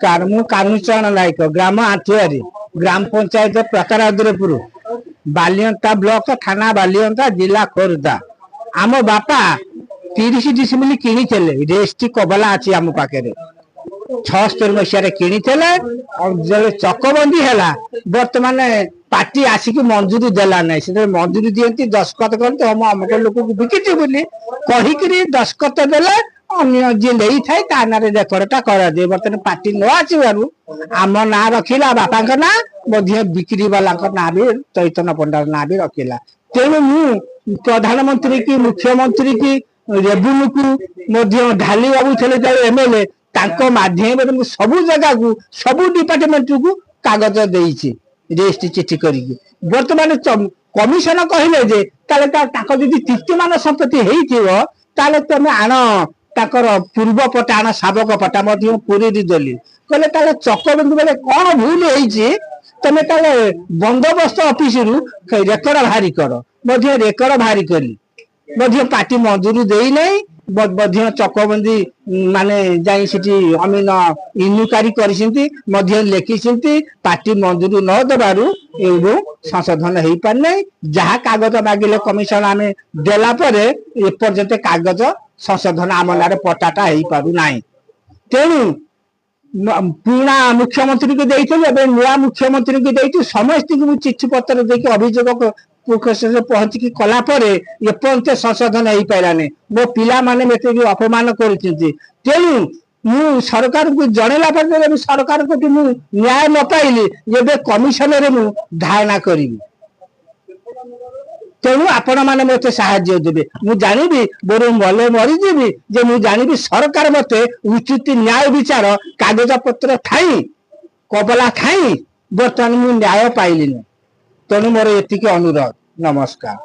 नमस्कार मु कानुचरण नायक ग्राम आठुआरी ग्राम पंचायत प्रताराद्रपुर बालियंता ब्लॉक थाना बालियंता जिला खोर्धा आम बापा 30 डिसमिल किनी रेस्टी कबला अच्छी आम पाखे 76 मसीह किनी चकबंदी है बर्तमान पार्टी आसिक मंजूरी देला ना से मंजूरी दिखती दस्खत करते हम अमुक लोक बिकी बोली कहीकि दस्खत देले जी नहीं थाए ता ना रेकर्डटा कर दे बर्तमान पार्टी न आसबार आम ना रखिला बापा ना बिक्री वाला ना भी चैतन्य पंडा ना भी रखिला तेणु मु प्रधानमंत्री की मुख्यमंत्री की रेवेन्यू को ढाली बाबू थे एमएलए माध्यम सबू जगह को सबू डिपार्टमेंट को कागज देती रेस्ट चिठी कर बर्तमान कमिशन कहले जे तीर्तिमान संपत्ति होते तुम आण ताकर पूर्व पटा आण शावक पटा पूरी देली कहले चकबंदी बेले कौन भूल होती तुम बंदोबस्त ऑफिस रेकर्ड भारी कर रेकर्ड भारी करी पार्टी मंजूरी दे नहीं चकबंदी माने जाई सिटी अमीन इन्क्वारी कर लिखी पार्टी मंजूरी न देबारु संशोधन हो पारे जहाँ कागज मागिले कमिशन आम देला एपर्यंत कागज संशोधन आम ना पट्टाटा हो पारु ना तेणु पुराना मुख्यमंत्री को देते नुआ मुख्यमंत्री को देती समस्त चिठी पत्र देके अभियोग पहुंचिकी कलापर एपर्यंत संशोधन हो पारानी मो पिला माने मते जो अपमान करछिंती तेणु मु सरकार को जनला पर सरकार को न्याय न पाइली ये कमिशन रे मु धारणा करी तेणु आपण मैंने मत साहाଯ୍य देवे मु जानिबी बोर मले मरीजी जे मु जानिबी सरकार मते उचित न्याय विचार कागज पत्र थाई कबला थाई बर्तमान मु न्याय पाइली तेणु मोर एतिके अनुरोध नमस्कार।